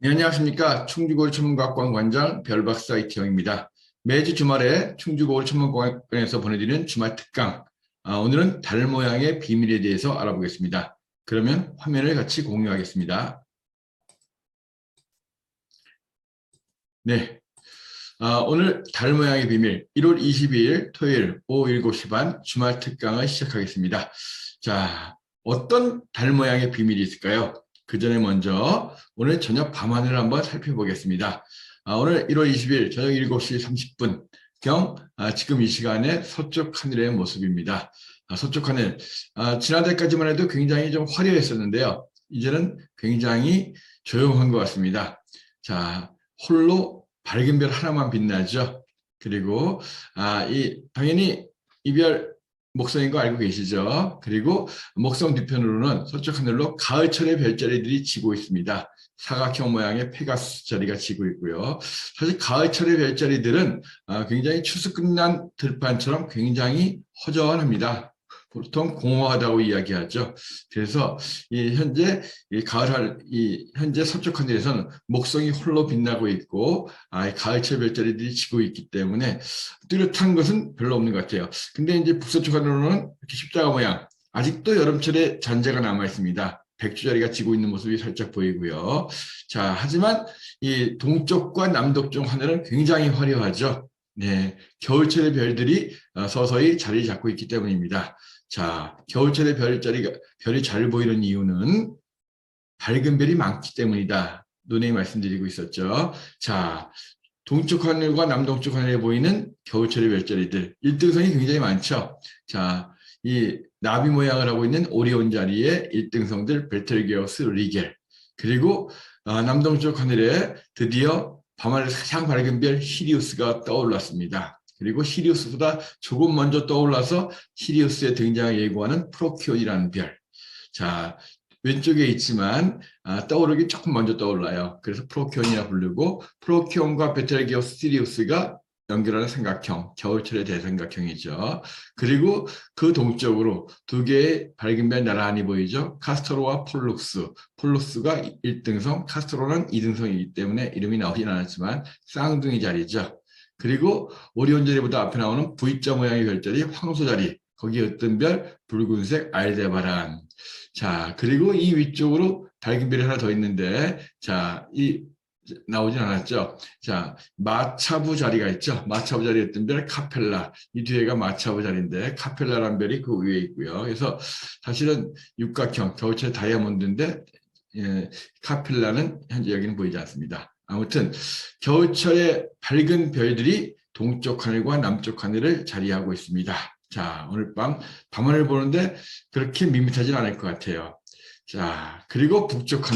네, 안녕하십니까. 충주고을 천문과학관 관장 별박사 이태영입니다. 매주 주말에 충주고을 천문과학관에서 보내드리는 주말 특강. 오늘은 달 모양의 비밀에 대해서 알아보겠습니다. 그러면 화면을 같이 공유하겠습니다. 네. 오늘 달 모양의 비밀 1월 22일 토요일 오후 7시 반 주말 특강을 시작하겠습니다. 자, 어떤 달 모양의 비밀이 있을까요? 그 전에 먼저 오늘 저녁 밤하늘을 한번 살펴보겠습니다. 오늘 1월 20일 저녁 7시 30분경 지금 이 시간에 서쪽 하늘의 모습입니다. 서쪽 하늘, 지난달까지만 해도 굉장히 좀 화려했었는데요. 이제는 굉장히 조용한 것 같습니다. 자, 홀로 밝은 별 하나만 빛나죠. 그리고 당연히 이별 목성인 거 알고 계시죠? 그리고 목성 뒤편으로는 서쪽 하늘로 가을철의 별자리들이 지고 있습니다. 사각형 모양의 페가수스 자리가 지고 있고요. 사실 가을철의 별자리들은 굉장히 추수 끝난 들판처럼 굉장히 허전합니다. 보통 공허하다고 이야기하죠. 그래서 현재 현재 서쪽 하늘에서는 목성이 홀로 빛나고 있고 가을철 별자리들이 지고 있기 때문에 뚜렷한 것은 별로 없는 것 같아요. 근데 이제 북서쪽 하늘로는 이렇게 십자가 모양, 아직도 여름철에 잔재가 남아 있습니다. 백주자리가 지고 있는 모습이 살짝 보이고요. 자, 하지만 이 동쪽과 남쪽 쪽 하늘은 굉장히 화려하죠. 네, 겨울철의 별들이 서서히 자리 잡고 있기 때문입니다. 자, 겨울철의 별이 잘 보이는 이유는 밝은 별이 많기 때문이다. 논의 말씀드리고 있었죠. 자, 동쪽 하늘과 남동쪽 하늘에 보이는 겨울철의 별자리들, 1등성이 굉장히 많죠. 자, 이 나비 모양을 하고 있는 오리온 자리의 1등성들 베텔게우스, 리겔, 그리고 남동쪽 하늘에 드디어 밤하늘 가장 밝은 별 시리우스가 떠올랐습니다. 그리고 시리우스보다 조금 먼저 떠올라서 시리우스의 등장을 예고하는 프로키온이라는 별. 자, 왼쪽에 있지만 떠오르기 조금 먼저 떠올라요. 그래서 프로키온이라 부르고, 프로키온과 베텔게우스, 시리우스가 연결하는 삼각형, 겨울철의 대삼각형이죠. 그리고 그 동쪽으로 두 개의 밝은 별 나란히 보이죠. 카스토로와 폴룩스. 폴룩스가 1등성, 카스토로는 2등성이기 때문에 이름이 나오진 않았지만 쌍둥이 자리죠. 그리고 오리온 자리보다 앞에 나오는 V자 모양의 별자리, 황소 자리. 거기에 어떤 별? 붉은색 알데바란. 자, 그리고 이 위쪽으로 밝은 별이 하나 더 있는데, 자, 나오진 않았죠. 자, 마차부 자리가 있죠. 마차부 자리에 어떤 별? 카펠라. 이 뒤에가 마차부 자리인데, 카펠라라는 별이 그 위에 있고요. 그래서 사실은 육각형, 겨울철 다이아몬드인데, 카펠라는 현재 여기는 보이지 않습니다. 아무튼 겨울철에 밝은 별들이 동쪽 하늘과 남쪽 하늘을 자리하고 있습니다. 자, 오늘 밤하늘 보는데 그렇게 밋밋하진 않을 것 같아요. 자, 그리고 북쪽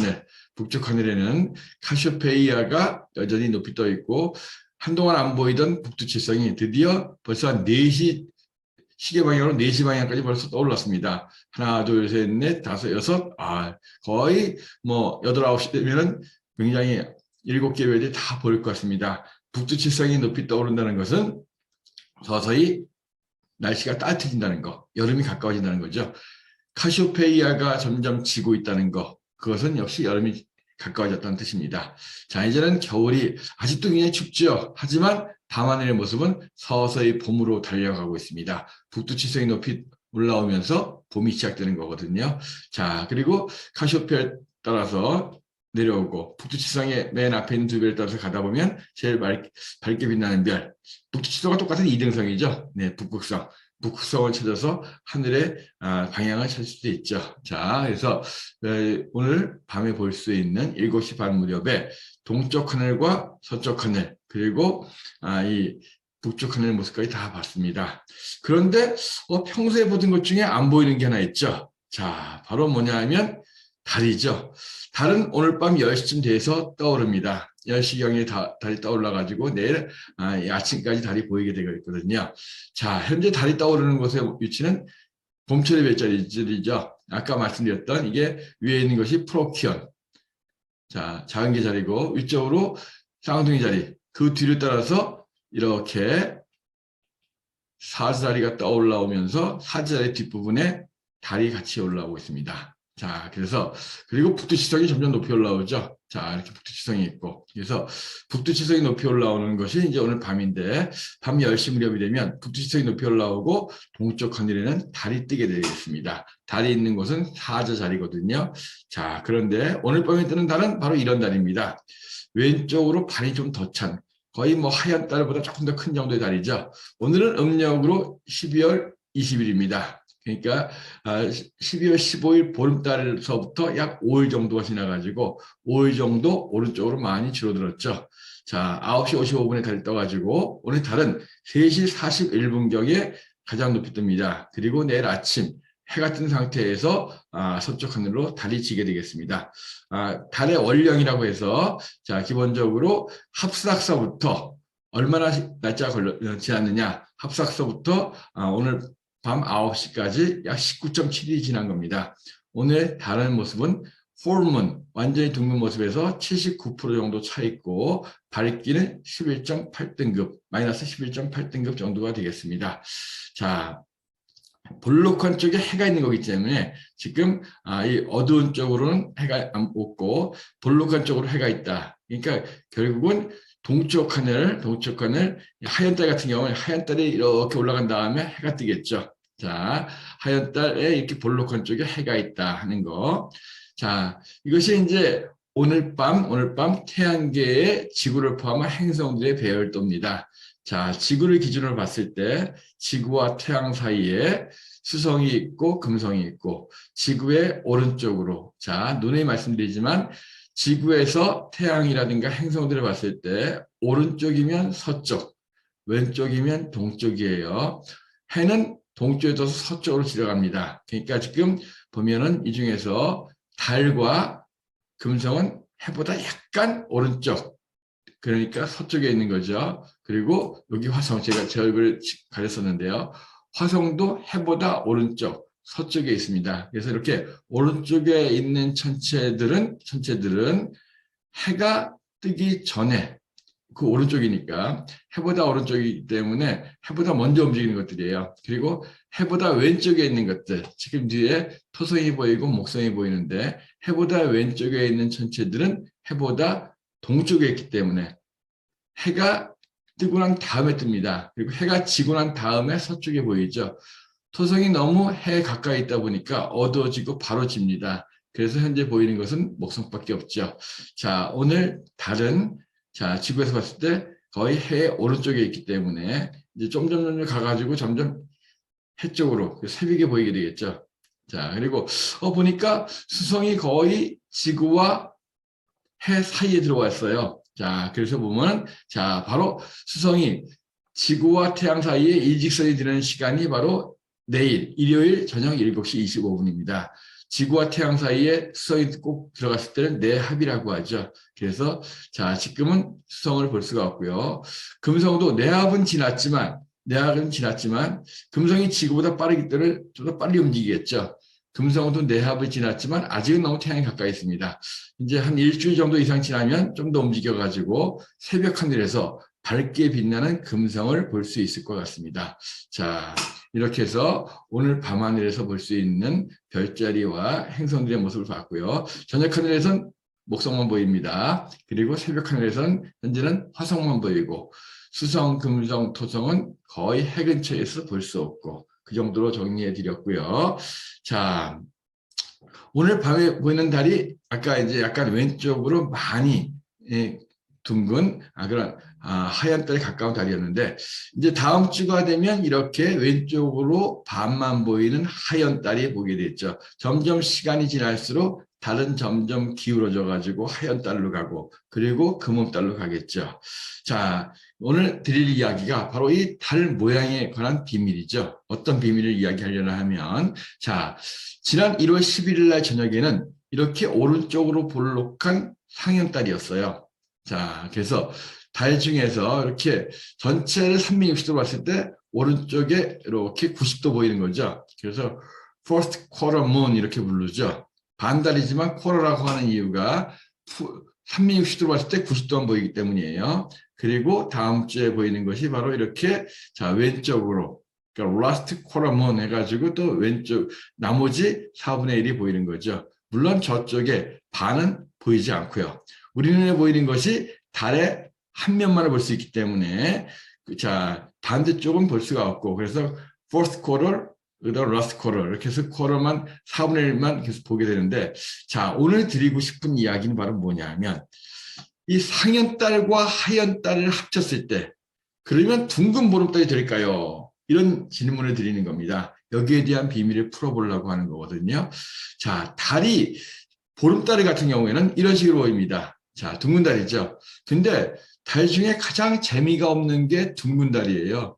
하늘에는 카시오페이아가 여전히 높이 떠 있고, 한동안 안 보이던 북두칠성이 드디어 벌써 한 4시 시계 방향으로 4시 방향까지 벌써 떠올랐습니다. 하나, 둘, 셋, 넷, 다섯, 여섯, 거의 뭐 8, 9시 되면은 굉장히 7개 별이 다 보일 것 같습니다. 북두칠성이 높이 떠오른다는 것은 서서히 날씨가 따뜻해진다는 거, 여름이 가까워진다는 거죠. 카시오페이아가 점점 지고 있다는 거, 그것은 역시 여름이 가까워졌다는 뜻입니다. 자, 이제는 겨울이 아직도 굉장히 춥죠. 하지만 밤하늘의 모습은 서서히 봄으로 달려가고 있습니다. 북두칠성이 높이 올라오면서 봄이 시작되는 거거든요. 자, 그리고 카시오페이아에 따라서 내려오고, 북두칠성의 맨 앞에 있는 두 별을 따라서 가다 보면 제일 밝게 빛나는 별, 북두칠성과 똑같은 2등성이죠. 네, 북극성. 북극성을 찾아서 하늘의 방향을 찾을 수도 있죠. 자, 그래서 오늘 밤에 볼 수 있는 7시 반 무렵에 동쪽 하늘과 서쪽 하늘, 그리고 이 북쪽 하늘 모습까지 다 봤습니다. 그런데 평소에 보던 것 중에 안 보이는 게 하나 있죠. 자, 바로 뭐냐 하면 달이죠. 달은 오늘 밤 10시쯤 돼서 떠오릅니다. 10시경에 달이 떠올라가지고 내일 아침까지 달이 보이게 되고 있거든요. 자, 현재 달이 떠오르는 곳의 위치는 봄철의 별자리들이죠. 아까 말씀드렸던 이게 위에 있는 것이 프로키온. 자, 작은 게 자리고, 위쪽으로 쌍둥이 자리. 그 뒤를 따라서 이렇게 사지자리가 떠올라오면서 사지자리 뒷부분에 달이 같이 올라오고 있습니다. 자, 그래서 그리고 북두지성이 점점 높이 올라오죠. 자, 이렇게 북두지성이 있고, 그래서 북두지성이 높이 올라오는 것이 이제 오늘 밤인데, 밤 10시 무렵이 되면 북두지성이 높이 올라오고 동쪽 하늘에는 달이 뜨게 되겠습니다. 달이 있는 곳은 사자 자리거든요. 자, 그런데 오늘 밤에 뜨는 달은 바로 이런 달입니다. 왼쪽으로 발이 좀 더 찬, 거의 뭐 하얀 달보다 조금 더 큰 정도의 달이죠. 오늘은 음력으로 12월 20일입니다. 그러니까 12월 15일 보름달에서부터 약 5일 정도가 지나가지고 5일 정도 오른쪽으로 많이 줄어들었죠. 자, 9시 55분에 달이 떠가지고 오늘 달은 3시 41분경에 가장 높이 뜹니다. 그리고 내일 아침 해가 뜬 상태에서 서쪽 하늘로 달이 지게 되겠습니다. 달의 원령이라고 해서 자, 기본적으로 합삭서부터 얼마나 날짜가 지났느냐, 합삭서부터 오늘 밤 9시까지 약 19.7일이 지난 겁니다. 오늘 달의 모습은 폴문, 완전히 둥근 모습에서 79% 정도 차 있고 밝기는 11.8등급, 마이너스 11.8등급 정도가 되겠습니다. 자, 볼록한 쪽에 해가 있는 거기 때문에 지금 이 어두운 쪽으로는 해가 없고 볼록한 쪽으로 해가 있다. 그러니까 결국은 동쪽 하늘 하얀 달 같은 경우는 하얀 달이 이렇게 올라간 다음에 해가 뜨겠죠. 자, 하얀 달에 이렇게 볼록한 쪽에 해가 있다 하는 거. 자, 이것이 이제 오늘 밤 태양계의 지구를 포함한 행성들의 배열도입니다. 자, 지구를 기준으로 봤을 때 지구와 태양 사이에 수성이 있고 금성이 있고 지구의 오른쪽으로, 자, 누누이 말씀드리지만 지구에서 태양이라든가 행성들을 봤을 때 오른쪽이면 서쪽, 왼쪽이면 동쪽이에요. 해는 동쪽에서 서쪽으로 지나갑니다. 그러니까 지금 보면은 이 중에서 달과 금성은 해보다 약간 오른쪽, 그러니까 서쪽에 있는 거죠. 그리고 여기 화성, 제가 제 얼굴을 가렸었는데요. 화성도 해보다 오른쪽, 서쪽에 있습니다. 그래서 이렇게 오른쪽에 있는 천체들은 해가 뜨기 전에, 그 오른쪽이니까 해보다 오른쪽이기 때문에 해보다 먼저 움직이는 것들이에요. 그리고 해보다 왼쪽에 있는 것들, 지금 뒤에 토성이 보이고 목성이 보이는데 해보다 왼쪽에 있는 천체들은 해보다 동쪽에 있기 때문에 해가 뜨고 난 다음에 뜹니다. 그리고 해가 지고 난 다음에 서쪽에 보이죠. 토성이 너무 해에 가까이 있다 보니까 어두워지고 바로 집니다. 그래서 현재 보이는 것은 목성밖에 없죠. 자, 오늘 달은 자, 지구에서 봤을 때 거의 해의 오른쪽에 있기 때문에 이제 점점 가가지고 점점 해 쪽으로 새벽에 보이게 되겠죠. 자, 그리고 보니까 수성이 거의 지구와 해 사이에 들어왔어요. 자, 그래서 보면 자, 바로 수성이 지구와 태양 사이에 일직선이 되는 시간이 바로 내일 일요일 저녁 7시 25분입니다. 지구와 태양 사이에 수성이 꼭 들어갔을 때는 내합이라고 하죠. 그래서 자, 지금은 수성을 볼 수가 없고요. 금성도 내합은 지났지만 금성이 지구보다 빠르기 때문에 좀 더 빨리 움직이겠죠. 금성도 내합을 지났지만 아직은 너무 태양이 가까이 있습니다. 이제 한 일주일 정도 이상 지나면 좀 더 움직여가지고 새벽 하늘에서 밝게 빛나는 금성을 볼 수 있을 것 같습니다. 자, 이렇게 해서 오늘 밤하늘에서 볼 수 있는 별자리와 행성들의 모습을 봤고요. 저녁 하늘에선 목성만 보입니다. 그리고 새벽 하늘에선 현재는 화성만 보이고 수성, 금성, 토성은 거의 해 근처에서 볼 수 없고 그 정도로 정리해 드렸고요. 자, 오늘 밤에 보이는 달이 아까 이제 약간 왼쪽으로 많이 둥근 그런 하얀 달에 가까운 달이었는데 이제 다음 주가 되면 이렇게 왼쪽으로 반만 보이는 하얀 달이 보게 됐죠. 점점 시간이 지날수록 달은 점점 기울어져 가지고 하얀 달로 가고 그리고 금음달로 가겠죠. 자, 오늘 드릴 이야기가 바로 이 달 모양에 관한 비밀이죠. 어떤 비밀을 이야기하려나 하면 자, 지난 1월 11일 날 저녁에는 이렇게 오른쪽으로 볼록한 상현달이었어요. 자, 그래서 달 중에서 이렇게 전체를 360도 봤을 때 오른쪽에 이렇게 90도 보이는 거죠. 그래서 first quarter moon 이렇게 부르죠. 반달이지만 쿼터라고 하는 이유가 360도 봤을 때 90도만 보이기 때문이에요. 그리고 다음 주에 보이는 것이 바로 이렇게 자, 왼쪽으로 그러니까 last quarter moon 해가지고 또 왼쪽 나머지 4분의 1이 보이는 거죠. 물론 저쪽에 반은 보이지 않고요. 우리 눈에 보이는 것이 달의 한 면만을 볼 수 있기 때문에 자 반대쪽은 볼 수가 없고 그래서 fourth quarter, 그다음 last quarter 이렇게 해서 쿼터만 4분의 1만 계속 보게 되는데 자 오늘 드리고 싶은 이야기는 바로 뭐냐면 이 상현달과 하현달을 합쳤을 때 그러면 둥근 보름달이 될까요? 이런 질문을 드리는 겁니다. 여기에 대한 비밀을 풀어보려고 하는 거거든요. 자, 달이 보름달 같은 경우에는 이런 식으로 보입니다. 자, 둥근 달이죠. 근데 달 중에 가장 재미가 없는 게 둥근 달이에요.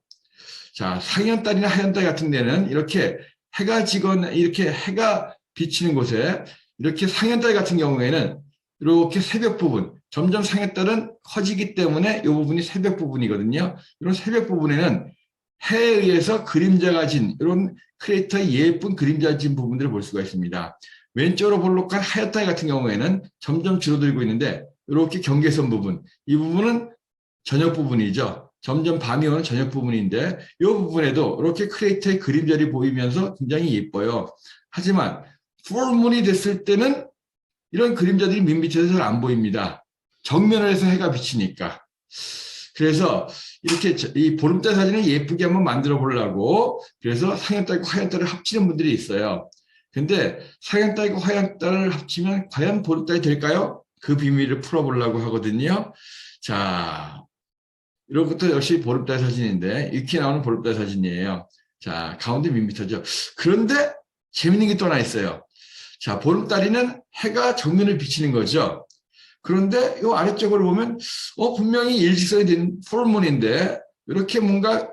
자, 상현달이나 하현달 같은 데는 이렇게 해가 지거나 이렇게 해가 비치는 곳에 이렇게 상현달 같은 경우에는 이렇게 새벽 부분, 점점 상현달은 커지기 때문에 이 부분이 새벽 부분이거든요. 이런 새벽 부분에는 해에 의해서 그림자가 진 이런 크레이터의 예쁜 그림자 진 부분들을 볼 수가 있습니다. 왼쪽으로 볼록한 하얀달 같은 경우에는 점점 줄어들고 있는데 이렇게 경계선 부분, 이 부분은 저녁 부분이죠. 점점 밤이 오는 저녁 부분인데 이 부분에도 이렇게 크레이터의 그림자리 보이면서 굉장히 예뻐요. 하지만 풀문이 됐을 때는 이런 그림자들이 밑밑에서 잘 안 보입니다. 정면을 해서 해가 비치니까. 그래서 이렇게 이 보름달 사진을 예쁘게 한번 만들어 보려고 그래서 상현달과 하얀달을 합치는 분들이 있어요. 근데 상현달과 하얀달을 합치면 과연 보름달이 될까요? 그 비밀을 풀어보려고 하거든요. 자, 이런 것도 역시 보름달 사진인데 이렇게 나오는 보름달 사진이에요. 자, 가운데 밋밋하죠. 그런데 재밌는 게 또 하나 있어요. 자, 보름달이는 해가 정면을 비치는 거죠. 그런데 이 아래쪽을 보면 분명히 일직선이 된 풀문인데 이렇게 뭔가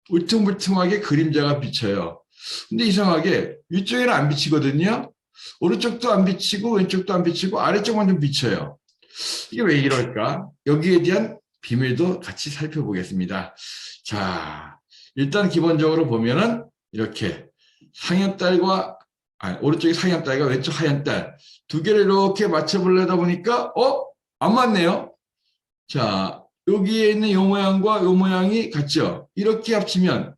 울퉁불퉁하게 그림자가 비쳐요. 근데 이상하게 위쪽에는 안 비치거든요. 오른쪽도 안 비치고 왼쪽도 안 비치고 아래쪽만 좀 비쳐요. 이게 왜 이럴까? 여기에 대한 비밀도 같이 살펴보겠습니다. 자, 일단 기본적으로 보면은 이렇게 상현달과 오른쪽이 상현달과 왼쪽 하얀달 두 개를 이렇게 맞춰보려다 보니까 안 맞네요. 자, 여기에 있는 이 모양과 이 모양이 같죠? 이렇게 합치면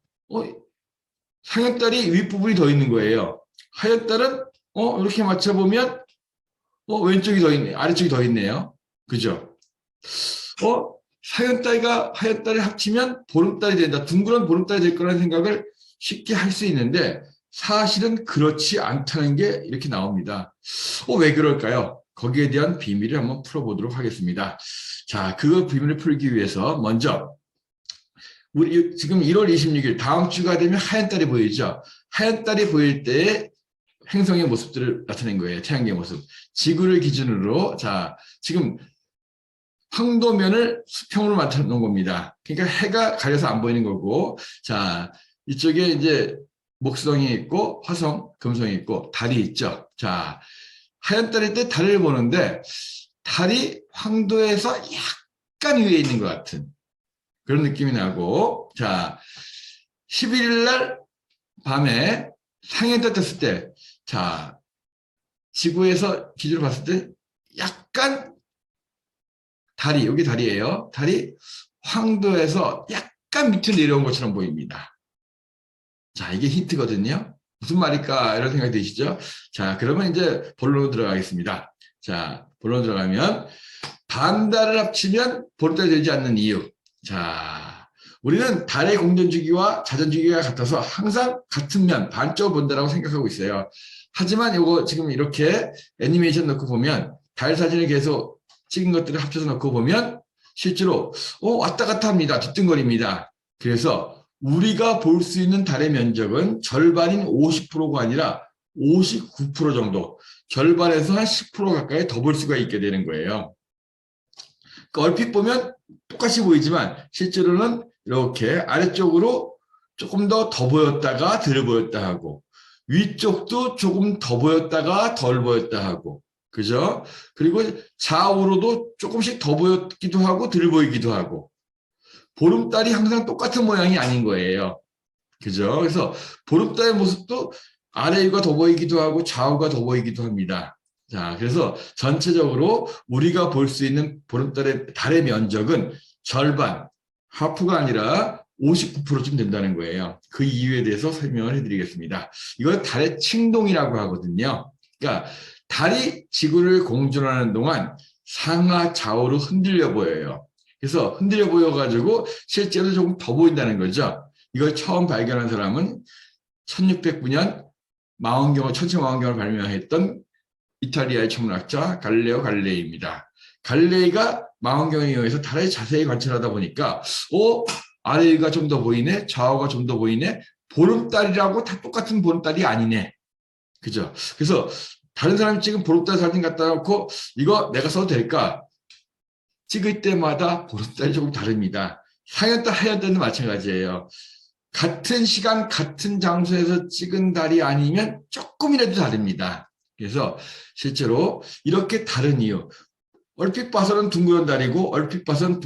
상현달이 윗부분이 더 있는 거예요. 하얀달은 이렇게 맞춰보면 왼쪽이 더 있네, 아래쪽이 더 있네요. 그죠? 상현달과 하얀달을 합치면 보름달이 된다. 둥그런 보름달이 될 거라는 생각을 쉽게 할 수 있는데 사실은 그렇지 않다는 게 이렇게 나옵니다. 왜 그럴까요? 거기에 대한 비밀을 한번 풀어보도록 하겠습니다. 자, 그 비밀을 풀기 위해서 먼저 우리 지금 1월 26일 다음 주가 되면 하얀 달이 보이죠? 하얀 달이 보일 때의 행성의 모습들을 나타낸 거예요. 태양계의 모습. 지구를 기준으로 자, 지금 황도면을 수평으로 만들어 놓은 겁니다. 그러니까 해가 가려서 안 보이는 거고 자, 이쪽에 이제 목성이 있고 화성, 금성이 있고 달이 있죠. 자, 하얀 달일 때 달을 보는데 달이 황도에서 약간 위에 있는 것 같은 그런 느낌이 나고 자, 11일 날 밤에 상현달 떴을 때 자, 지구에서 기준으로 봤을 때 약간 달이 여기 달이에요. 달이 황도에서 약간 밑으로 내려온 것처럼 보입니다. 자, 이게 힌트거든요. 무슨 말일까? 이런 생각이 드시죠? 자, 그러면 이제 본론으로 들어가겠습니다. 자, 본론 들어가면 반달을 합치면 보름달이 되지 않는 이유. 자, 우리는 달의 공전주기와 자전주기가 같아서 항상 같은 면, 반쪽을 본다라고 생각하고 있어요. 하지만 이거 지금 이렇게 애니메이션 넣고 보면 달 사진을 계속 찍은 것들을 합쳐서 넣고 보면 실제로 왔다 갔다 합니다. 뒤뚱거립니다. 그래서 우리가 볼 수 있는 달의 면적은 절반인 50%가 아니라 59% 정도, 절반에서 한 10% 가까이 더 볼 수가 있게 되는 거예요. 그러니까 얼핏 보면 똑같이 보이지만 실제로는 이렇게 아래쪽으로 조금 더 보였다가 덜 보였다 하고 위쪽도 조금 더 보였다가 덜 보였다 하고 그죠? 그리고 좌우로도 조금씩 더 보였기도 하고 덜 보이기도 하고 보름달이 항상 똑같은 모양이 아닌 거예요. 그죠? 그래서 보름달의 모습도 아래가 더 보이기도 하고 좌우가 더 보이기도 합니다. 자, 그래서 전체적으로 우리가 볼 수 있는 달의 면적은 절반, 하프가 아니라 59%쯤 된다는 거예요. 그 이유에 대해서 설명을 해드리겠습니다. 이걸 달의 칭동이라고 하거든요. 그러니까 달이 지구를 공전하는 동안 상하 좌우로 흔들려 보여요. 그래서 흔들려 보여가지고 실제로 조금 더 보인다는 거죠. 이걸 처음 발견한 사람은 1609년 천체망원경을 발명했던 이탈리아의 천문학자 갈릴레오 갈릴레이입니다. 갈릴레이가 망원경을 이용해서 달을 자세히 관찰하다 보니까 아래가 좀 더 보이네, 좌우가 좀 더 보이네, 보름달이라고 다 똑같은 보름달이 아니네. 그죠? 그래서 다른 사람이 찍은 보름달 사진 갖다 놓고 이거 내가 써도 될까? 찍을 때마다 보름달이 조금 다릅니다. 상현달, 하현달도 마찬가지예요. 같은 시간, 같은 장소에서 찍은 달이 아니면 조금이라도 다릅니다. 그래서 실제로 이렇게 다른 이유, 얼핏 봐서는 둥그런 달이고 얼핏 봐서는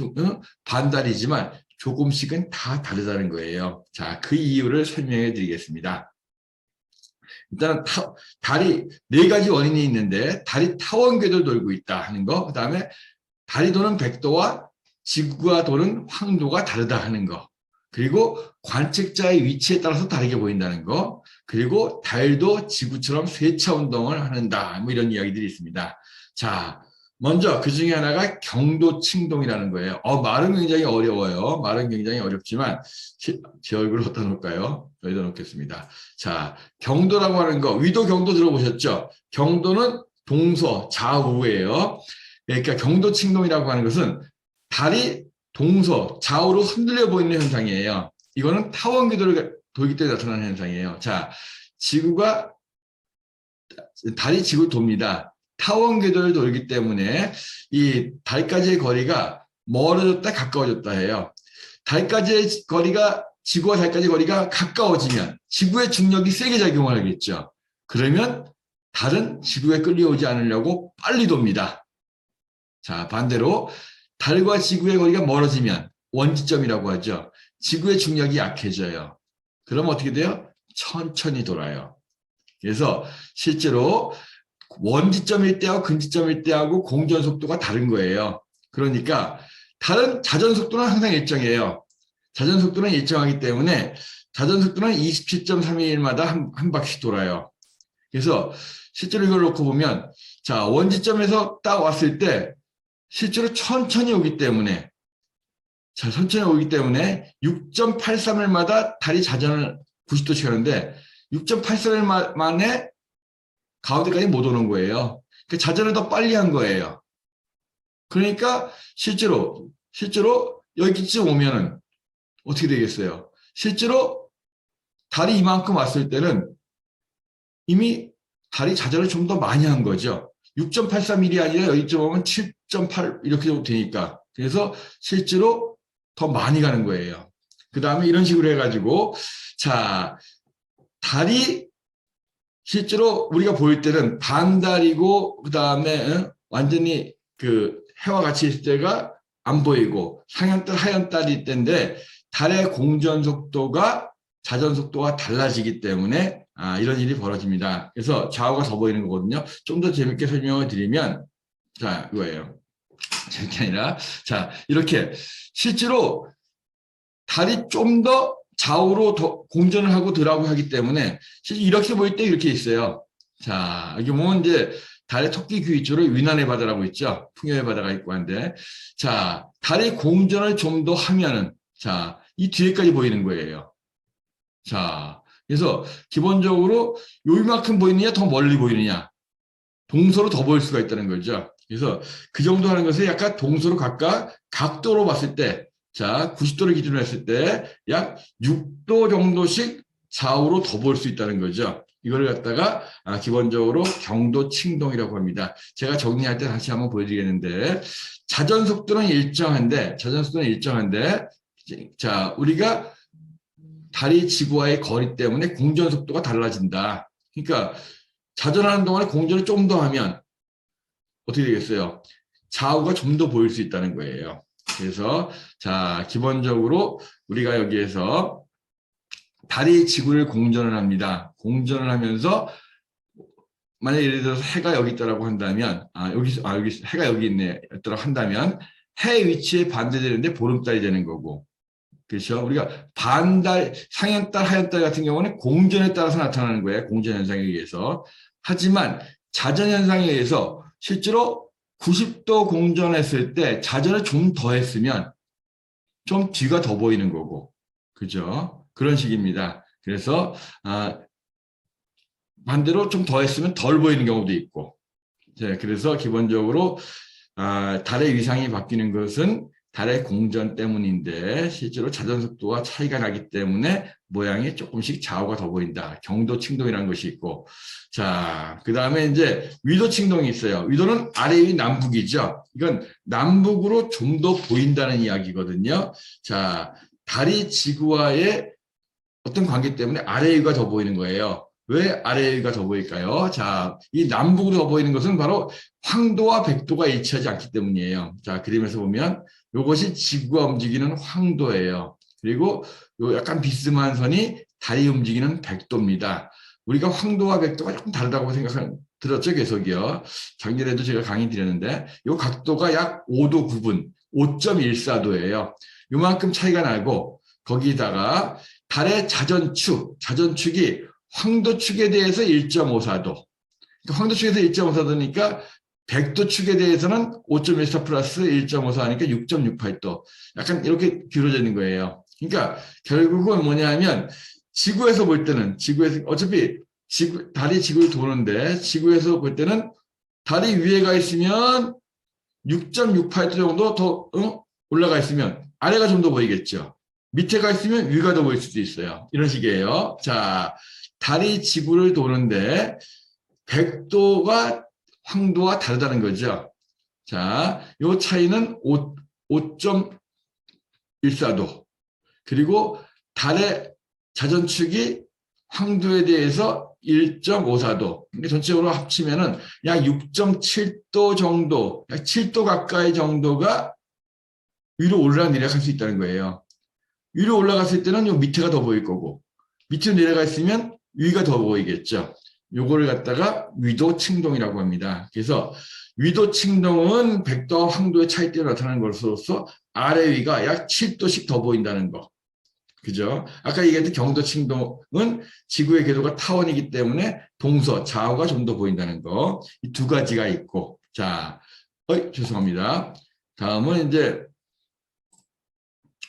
반달이지만 조금씩은 다 다르다는 거예요. 자, 그 이유를 설명해 드리겠습니다. 일단은 달이 4가지 원인이 있는데 달이 타원궤도를 돌고 있다 하는 거, 그 다음에 달이 도는 백도와 지구가 도는 황도가 다르다 하는 거, 그리고 관측자의 위치에 따라서 다르게 보인다는 거, 그리고 달도 지구처럼 세차 운동을 하는다, 뭐 이런 이야기들이 있습니다. 자, 먼저 그 중에 하나가 경도칭동이라는 거예요. 말은 굉장히 어려워요. 말은 굉장히 어렵지만 제 얼굴을 어디다 놓을까요? 여기다 놓겠습니다. 자, 경도라고 하는 거, 위도 경도 들어보셨죠? 경도는 동서 좌우예요. 그러니까 경도칭동이라고 하는 것은 달이 동서 좌우로 흔들려 보이는 현상이에요. 이거는 타원궤도를 돌기 때문에 나타나는 현상이에요. 자, 달이 지구를 돕니다. 타원궤도를 돌기 때문에 이 달까지의 거리가 멀어졌다 가까워졌다 해요. 달까지의 거리가, 지구와 달까지의 거리가 가까워지면 지구의 중력이 세게 작용을 하겠죠. 그러면 달은 지구에 끌려오지 않으려고 빨리 돕니다. 자, 반대로 달과 지구의 거리가 멀어지면 원지점이라고 하죠. 지구의 중력이 약해져요. 그럼 어떻게 돼요? 천천히 돌아요. 그래서 실제로 원지점일 때하고 근지점일 때하고 공전 속도가 다른 거예요. 그러니까 달은 자전 속도는 항상 일정해요. 자전 속도는 일정하기 때문에 자전 속도는 27.3일마다 한 바퀴 돌아요. 그래서 실제로 이걸 놓고 보면, 자, 원지점에서 딱 왔을 때 실제로 천천히 오기 때문에, 6.83일마다 달이 자전을 90도씩 하는데 6.83일 만에 가운데까지 못 오는 거예요. 그 자전을 더 빨리 한 거예요. 그러니까 실제로 여기쯤 오면은 어떻게 되겠어요? 실제로 달이 이만큼 왔을 때는 이미 달이 자전을 좀 더 많이 한 거죠. 6.83일이 아니라 여기쯤 오면 7.8 이렇게 되니까. 그래서 실제로 더 많이 가는 거예요. 그 다음에 이런 식으로 해가지고, 자, 달이 실제로 우리가 보일 때는 반달이고, 그 다음에 완전히 그 해와 같이 있을 때가 안 보이고, 상현달, 하현달이 때인데, 달의 공전 속도가 자전 속도가 달라지기 때문에 이런 일이 벌어집니다. 그래서 좌우가 더 보이는 거거든요. 좀 더 재밌게 설명을 드리면, 자, 이거예요. 재밌게 아니라, 자, 이렇게 실제로 달이 좀 더 좌우로 더 공전을 하고 더라고 하기 때문에 실제 이렇게 보일 때 이렇게 있어요. 자, 여기 보면 이제 달의 토끼 귀 위쪽으로 위난의 바다라고 있죠. 풍요의 바다가 있고 한데, 자, 달의 공전을 좀 더 하면은, 자, 이 뒤에까지 보이는 거예요. 자, 그래서 기본적으로 요만큼 보이느냐 더 멀리 보이느냐, 동서로 더 보일 수가 있다는 거죠. 그래서 그 정도 하는 것을 약간 동서로 각각 각도로 봤을 때, 자, 90도를 기준으로 했을 때 약 6도 정도씩 좌우로 더 볼 수 있다는 거죠. 이걸 갖다가 기본적으로 경도칭동이라고 합니다. 제가 정리할 때 다시 한번 보여드리겠는데, 자전 속도는 일정한데, 자, 우리가 달이 지구와의 거리 때문에 공전 속도가 달라진다. 그러니까 자전하는 동안에 공전을 좀 더 하면 어떻게 되겠어요? 좌우가 좀 더 보일 수 있다는 거예요. 그래서 자, 기본적으로 우리가 여기에서 달이 지구를 공전을 합니다. 공전을 하면서 만약 예를 들어서 해가 여기 있다라고 한다면, 여기 해가 여기 있네 였다라고 한다면 해 위치에 반대되는데 보름달이 되는 거고, 그렇죠? 우리가 반달, 상현달, 하현달 같은 경우는 공전에 따라서 나타나는 거예요. 공전 현상에 의해서. 하지만 자전현상에 의해서 실제로 90도 공전했을 때 자전을 좀 더 했으면 좀 뒤가 더 보이는 거고, 그죠? 그런 식입니다. 그래서 반대로 좀 더 했으면 덜 보이는 경우도 있고, 그래서 기본적으로 달의 위상이 바뀌는 것은 달의 공전 때문인데 실제로 자전 속도와 차이가 나기 때문에 모양이 조금씩 좌우가 더 보인다. 경도 칭동이라는 것이 있고, 자, 그 다음에 이제 위도 칭동이 있어요. 위도는 아래 위 남북이죠. 이건 남북으로 좀 더 보인다는 이야기거든요. 자, 달이 지구와의 어떤 관계 때문에 아래 위가 더 보이는 거예요. 왜 아래 위가 더 보일까요? 자, 이 남북으로 더 보이는 것은 바로 황도와 백도가 일치하지 않기 때문이에요. 자, 그림에서 보면 이것이 지구가 움직이는 황도예요. 그리고 요 약간 비스듬한 선이 달이 움직이는 백도입니다. 우리가 황도와 백도가 조금 다르다고 들었죠, 계속이요. 작년에도 제가 강의 드렸는데 이 각도가 약 5도 9분, 5.14도예요. 요만큼 차이가 나고 거기다가 달의 자전축이 황도축에 대해서 1.54도. 황도축에서 1.54도니까 백도축에 대해서는 5.14 플러스 1.54 하니까 6.68도. 약간 이렇게 기울어져 있는 거예요. 그러니까 결국은 뭐냐면 지구에서 볼 때는 어차피 달이 지구를 도는데 지구에서 볼 때는 달이 위에 가 있으면 6.68도 정도 더 올라가 있으면 아래가 좀 더 보이겠죠. 밑에 가 있으면 위가 더 보일 수도 있어요. 이런 식이에요. 자, 달이 지구를 도는데 백도가 황도와 다르다는 거죠. 자, 이 차이는 5.14도. 그리고 달의 자전축이 황도에 대해서 1.54도. 그러니까 전체적으로 합치면은 약 6.7도 정도, 약 7도 가까이 정도가 위로 올라내려갈 수 있다는 거예요. 위로 올라갔을 때는 요 밑에가 더 보일 거고, 밑으로 내려가 있으면 위가 더 보이겠죠. 요거를 갖다가 위도 칭동이라고 합니다. 그래서 위도 칭동은 백도와 황도의 차이 때문에 나타나는 것으로서 아래 위가 약 7도씩 더 보인다는 거. 그죠? 아까 얘기했던 경도 칭동은 지구의 궤도가 타원이기 때문에 동서, 좌우가 좀 더 보인다는 거. 이 두 가지가 있고. 자, 죄송합니다. 다음은 이제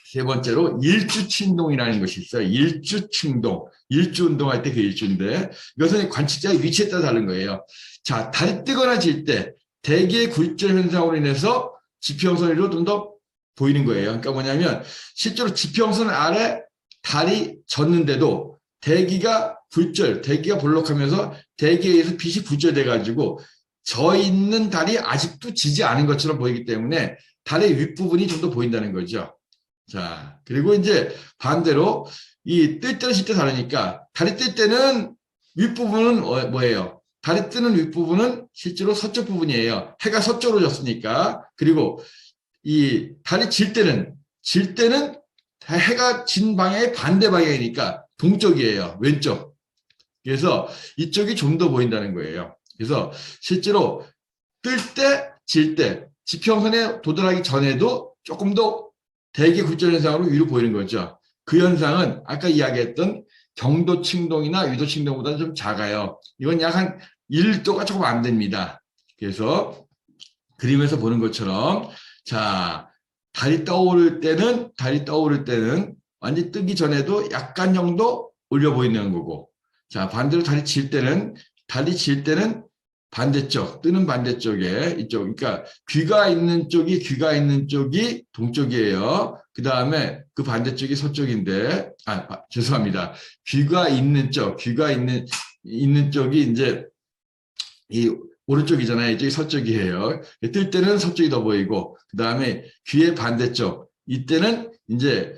세 번째로 일주칭동이라는 것이 있어요. 일주칭동. 일주 운동할 때 그 일주인데 이것은 관측자의 위치에 따라 다른 거예요. 자, 달이 뜨거나 질 때 대기의 굴절 현상으로 인해서 지평선으로 좀 더 보이는 거예요. 그러니까 뭐냐면 실제로 지평선 아래 달이 졌는데도 대기가 볼록하면서 대기에 의해서 빛이 굴절돼 가지고 져 있는 달이 아직도 지지 않은 것처럼 보이기 때문에 달의 윗부분이 좀 더 보인다는 거죠. 자, 그리고 이제 반대로 이 뜰 때는 질 때 다르니까 달이 뜰 때는 윗부분은 뭐예요? 달이 뜨는 윗부분은 실제로 서쪽 부분이에요. 해가 서쪽으로 졌으니까. 그리고 이 달이 질 때는 해가 진 방향의 반대 방향이니까 동쪽이에요. 왼쪽. 그래서 이쪽이 좀 더 보인다는 거예요. 그래서 실제로 뜰 때, 질 때, 지평선에 도달하기 전에도 조금 더 대기 굴절 현상으로 위로 보이는 거죠. 그 현상은 아까 이야기했던 경도 칭동이나 위도 칭동보다는 좀 작아요. 이건 약 한 1도가 조금 안 됩니다. 그래서 그림에서 보는 것처럼 자, 달이 떠오를 때는 완전히 뜨기 전에도 약간 정도 올려 보이는 거고, 자, 반대로 달이 질 때는 반대쪽, 뜨는 반대쪽에 이쪽, 그러니까 귀가 있는 쪽이 동쪽이에요. 그 다음에 그 반대쪽이 서쪽인데, 죄송합니다. 귀가 있는 쪽이 이제 이 오른쪽이잖아요. 이쪽이 서쪽이에요. 뜰 때는 서쪽이 더 보이고, 그 다음에 귀의 반대쪽, 이때는 이제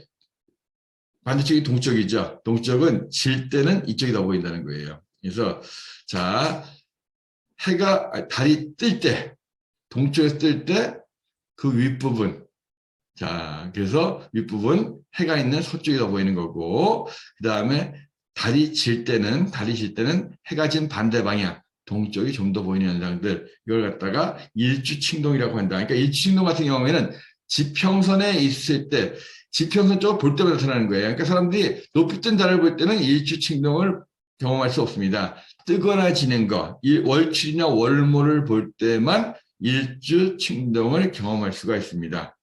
반대쪽이 동쪽이죠. 동쪽은 질 때는 이쪽이 더 보인다는 거예요. 그래서 자, 달이 뜰 때, 동쪽에서 뜰 때 그 윗부분, 자, 그래서 윗부분 해가 있는 서쪽이 더 보이는 거고, 그 다음에 달이 질 때는 해가 진 반대 방향, 동쪽이 좀 더 보이는 현상들, 이걸 갖다가 일주칭동이라고 한다. 그러니까 일주칭동 같은 경우에는 지평선에 있을 때, 지평선 쪽을 볼 때마다 나타나는 거예요. 그러니까 사람들이 높이 뜬 달을 볼 때는 일주칭동을 경험할 수 없습니다. 뜨거나 지는 거, 월출이나 월모를 볼 때만 일주 칭동을 경험할 수가 있습니다.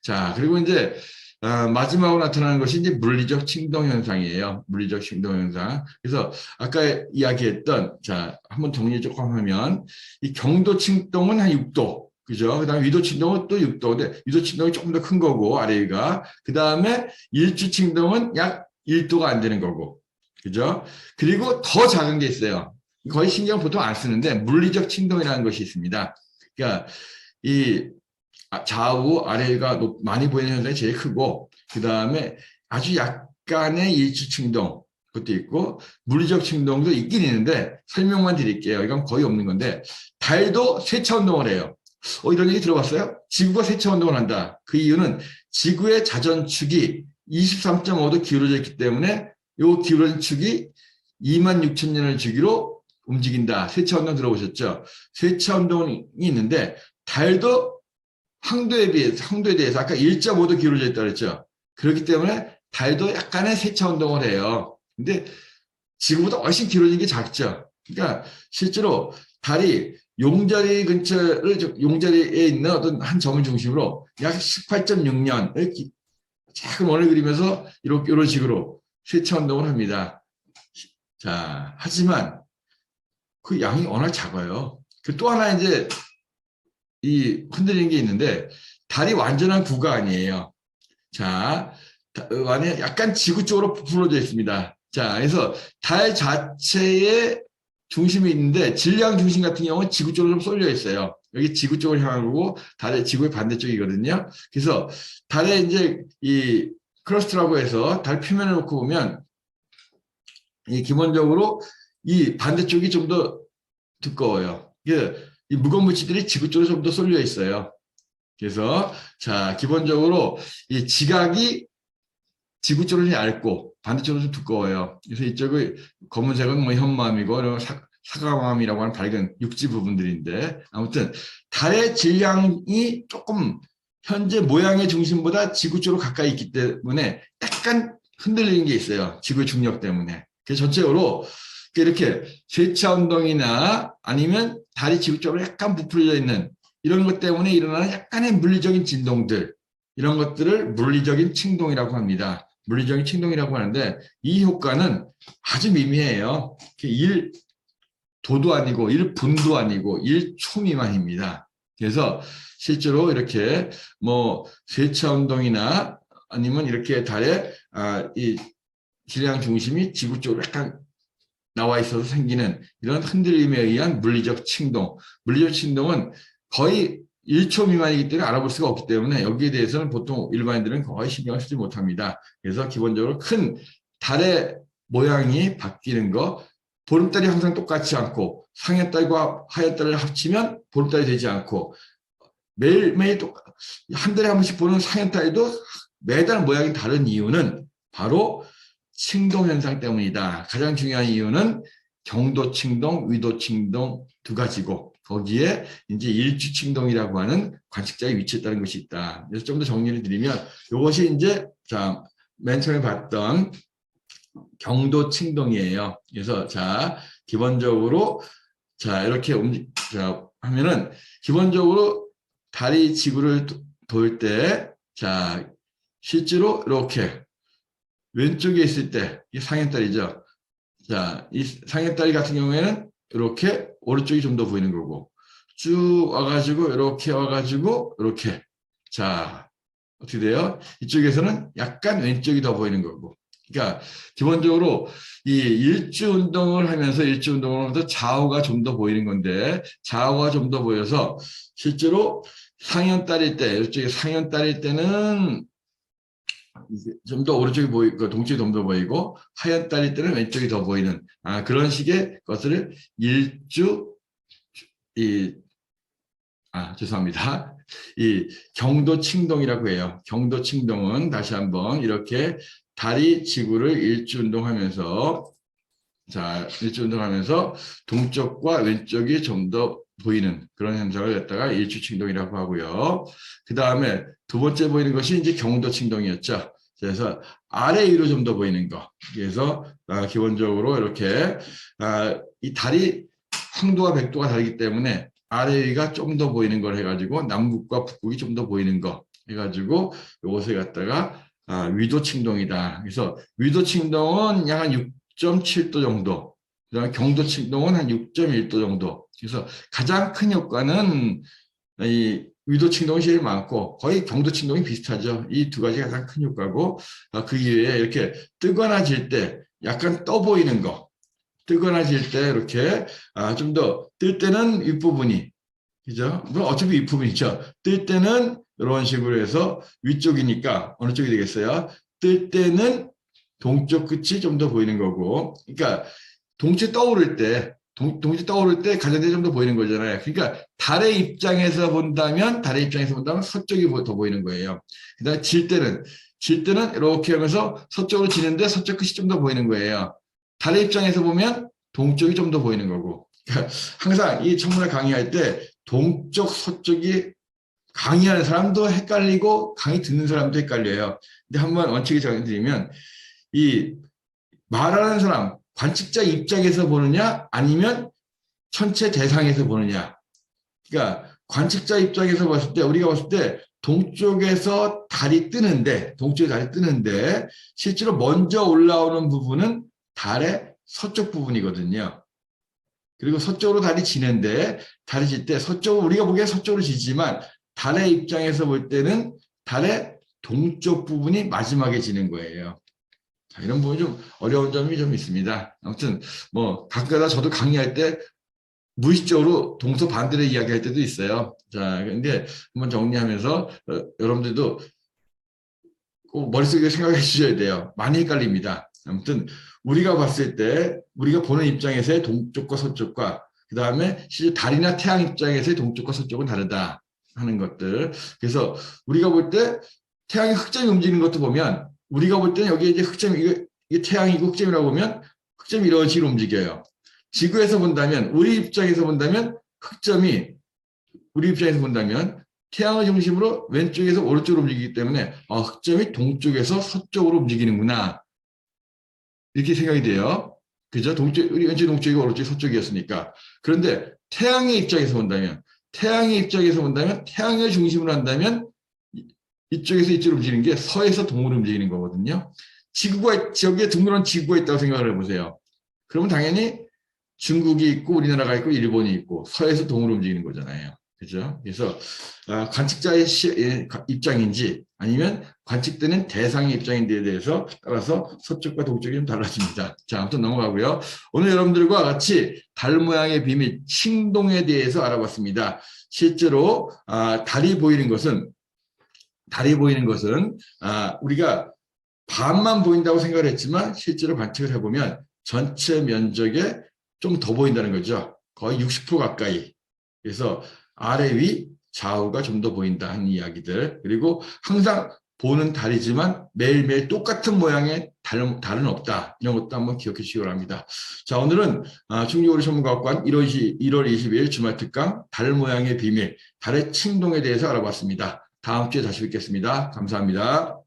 자, 그리고 이제 마지막으로 나타나는 것이 이제 물리적 칭동 현상이에요. 물리적 칭동 현상. 그래서 아까 이야기했던, 자, 한번 정리 조금 하면, 이 경도 칭동은 한 6도. 그죠? 그 다음에 위도 칭동은 또 6도. 근데 위도 칭동이 조금 더 큰 거고, 아래 위가. 그 다음에 일주 칭동은 약 1도가 안 되는 거고. 그죠? 그리고 더 작은 게 있어요. 거의 신경 보통 안 쓰는데, 물리적 칭동이라는 것이 있습니다. 그러니까, 이 좌우 아래가 많이 보이는 현상이 제일 크고, 그 다음에 아주 약간의 일주 칭동, 그것도 있고, 물리적 칭동도 있긴 있는데, 설명만 드릴게요. 이건 거의 없는 건데, 달도 세차 운동을 해요. 이런 얘기 들어봤어요? 지구가 세차 운동을 한다. 그 이유는 지구의 자전축이 23.5도 기울어져 있기 때문에, 이 기울어진 축이 26,000년을 주기로 움직인다. 세차 운동 들어보셨죠? 세차 운동이 있는데, 달도 황도에 대해서 아까 1.5도 기울어져 있다고 그랬죠. 그렇기 때문에 달도 약간의 세차 운동을 해요. 근데 지구보다 훨씬 기울어진 게 작죠. 그러니까 실제로 달이 용자리에 있는 어떤 한 점을 중심으로 약 18.6년 작은 원을 그리면서 이런 식으로 세차 운동을 합니다. 자, 하지만 그 양이 워낙 작아요. 또 하나 이제 이 흔들리는 게 있는데, 달이 완전한 구가 아니에요. 자, 안에 약간 지구 쪽으로 부풀어져 있습니다. 자, 그래서 달 자체에 중심이 있는데, 질량 중심 같은 경우는 지구 쪽으로 좀 쏠려 있어요. 여기 지구 쪽을 향한 거고, 달의 지구의 반대쪽이거든요. 그래서 달에 이제 이 크러스트라고 해서 달 표면을 놓고 보면, 이 기본적으로 이 반대쪽이 좀 더 두꺼워요. 이 무거운 물질들이 지구 쪽으로 좀 더 쏠려 있어요. 그래서 자, 기본적으로 이 지각이 지구 쪽은 얇고 반대쪽은 좀 두꺼워요. 그래서 이쪽의 검은색은 뭐 현무암이고 사과암이라고 하는 밝은 육지 부분들인데, 아무튼 달의 질량이 조금 현재 모양의 중심보다 지구 쪽으로 가까이 있기 때문에 약간 흔들리는 게 있어요. 지구의 중력 때문에. 그래서 전체적으로 이렇게 세차 운동이나 아니면 달이 지구 쪽으로 약간 부풀려 있는 이런 것 때문에 일어나는 약간의 물리적인 진동들, 이런 것들을 물리적인 칭동이라고 합니다. 물리적인 칭동이라고 하는데, 이 효과는 아주 미미해요. 1도도 아니고 1분도 아니고 1초 미만입니다. 그래서 실제로 이렇게 뭐 세차 운동이나 아니면 이렇게 달에 이 질량 중심이 지구 쪽으로 약간 나와 있어서 생기는 이런 흔들림에 의한 물리적 칭동. 물리적 칭동은 거의 1초 미만이기 때문에 알아볼 수가 없기 때문에 여기에 대해서는 보통 일반인들은 거의 신경을 쓰지 못합니다. 그래서 기본적으로 큰 달의 모양이 바뀌는 거, 보름달이 항상 똑같지 않고 상해달과 하해달을 합치면 보름달이 되지 않고, 매일매일 한 달에 한 번씩 보는 상해달도 매달 모양이 다른 이유는 바로 칭동 현상 때문이다. 가장 중요한 이유는 경도 칭동, 위도 칭동 두 가지고, 거기에 이제 일주 칭동이라고 하는 관측자의 위치에 따른 것이 있다. 그래서 좀 더 정리를 드리면, 이것이 이제 자, 맨 처음에 봤던 경도 칭동이에요. 그래서 자, 기본적으로 자, 이렇게 하면은 기본적으로 달이 지구를 돌 때, 자, 실제로 이렇게 왼쪽에 있을 때, 이 상해달이죠. 자, 이 상해다리 같은 경우에는 이렇게 오른쪽이 좀 더 보이는 거고, 쭉 와가지고 이렇게 와가지고 이렇게, 자, 어떻게 돼요? 이쪽에서는 약간 왼쪽이 더 보이는 거고. 그러니까 기본적으로 이 일주 운동을 하면서 좌우가 좀 더 보이는 건데, 좌우가 좀 더 보여서 실제로 상현달일 때, 이쪽에 상현달일 때는 좀 더 오른쪽이 보이고 동쪽이 좀 더 보이고, 하얀 달일 때는 왼쪽이 더 보이는 그런 식의 것을 일주 죄송합니다. 이 경도 칭동이라고 해요. 경도 칭동은 다시 한번 이렇게 달이 지구를 일주 운동하면서, 자, 일주 운동하면서 동쪽과 왼쪽이 좀 더 보이는 그런 현상을 갖다가 일주 칭동이라고 하고요. 그 다음에 두 번째 보이는 것이 이제 경도 칭동이었죠. 그래서 아래 위로 좀 더 보이는 거. 그래서 기본적으로 이렇게 이 달이 황도와 백도가 다르기 때문에 아래 위가 좀 더 보이는 걸 해가지고 남극과 북극이 좀 더 보이는 거 해가지고 이것을 갖다가 위도 침동이다. 그래서 위도 침동은 약 한 6.7도 정도. 그다음에 경도 침동은 한 6.1도 정도. 그래서 가장 큰 효과는 이 위도 침동이 제일 많고 거의 경도 침동이 비슷하죠. 이 두 가지가 가장 큰 효과고 그 이외에 이렇게 뜨거나 질 때 약간 떠 보이는 거. 뜨거나 질 때 이렇게 좀 더 뜰 때는 윗부분이 그죠? 물론 어차피 윗부분이죠. 뜰 때는 이런 식으로 해서 위쪽이니까 어느 쪽이 되겠어요? 뜰 때는 동쪽 끝이 좀 더 보이는 거고 그러니까 동체 떠오를 때 동체 떠오를 때 가장자리 좀 더 보이는 거잖아요. 그러니까 달의 입장에서 본다면 서쪽이 더 보이는 거예요. 그다음에 질 때는 이렇게 하면서 서쪽으로 지는데 서쪽 끝이 좀 더 보이는 거예요. 달의 입장에서 보면 동쪽이 좀 더 보이는 거고. 그러니까 항상 이 천문학 강의할 때 동쪽 서쪽이 강의하는 사람도 헷갈리고 강의 듣는 사람도 헷갈려요. 근데 한번 원칙을 정해드리면 이 말하는 사람 관측자 입장에서 보느냐 아니면 천체 대상에서 보느냐. 그러니까 관측자 입장에서 봤을 때 우리가 봤을 때 동쪽에서 달이 뜨는데 실제로 먼저 올라오는 부분은 달의 서쪽 부분이거든요. 그리고 서쪽으로 달이 지는데 달이 질 때 우리가 보기에 서쪽으로 지지만 달의 입장에서 볼 때는 달의 동쪽 부분이 마지막에 지는 거예요. 자, 이런 부분이 좀 어려운 점이 좀 있습니다. 아무튼 뭐 가끔가다 저도 강의할 때 무의식적으로 동서 반대로 이야기할 때도 있어요. 자, 근데 한번 정리하면서 여러분들도 꼭 머릿속에 생각해 주셔야 돼요. 많이 헷갈립니다. 아무튼 우리가 봤을 때 우리가 보는 입장에서의 동쪽과 서쪽과 그 다음에 실제 달이나 태양 입장에서의 동쪽과 서쪽은 다르다 하는 것들. 그래서 우리가 볼 때 태양의 흑점이 움직이는 것도 보면 우리가 볼 때는 여기에 이제 흑점이 이게 태양이고 흑점이라고 보면 흑점이 이런 식으로 움직여요. 지구에서 본다면 우리 입장에서 본다면 태양을 중심으로 왼쪽에서 오른쪽으로 움직이기 때문에 흑점이 동쪽에서 서쪽으로 움직이는구나 이렇게 생각이 돼요. 그죠? 우리 왼쪽 동쪽이고 오른쪽 서쪽이었으니까. 그런데 태양의 입장에서 본다면 태양을 중심으로 한다면 이쪽에서 이쪽으로 움직이는 게 서에서 동으로 움직이는 거거든요. 저기에 둥그런 지구가 있다고 생각을 해보세요. 그러면 당연히 중국이 있고 우리나라가 있고 일본이 있고 서에서 동으로 움직이는 거잖아요. 그죠? 그래서 관측자의 입장인지 아니면 관측되는 대상의 입장인지에 대해서 따라서 서쪽과 동쪽이 좀 달라집니다. 자, 아무튼 넘어가고요. 오늘 여러분들과 같이 달 모양의 비밀, 칭동에 대해서 알아봤습니다. 실제로 달이 보이는 것은 우리가 반만 보인다고 생각을 했지만 실제로 관측을 해보면 전체 면적에 좀 더 보인다는 거죠. 거의 60% 가까이. 그래서 아래 위 좌우가 좀 더 보인다 하는 이야기들. 그리고 항상 보는 달이지만 매일매일 똑같은 모양의 달은 없다. 이런 것도 한번 기억해 주시기 바랍니다. 자, 오늘은 충주고려 천문과학관 1월 20일 주말 특강 달 모양의 비밀, 달의 칭동에 대해서 알아봤습니다. 다음 주에 다시 뵙겠습니다. 감사합니다.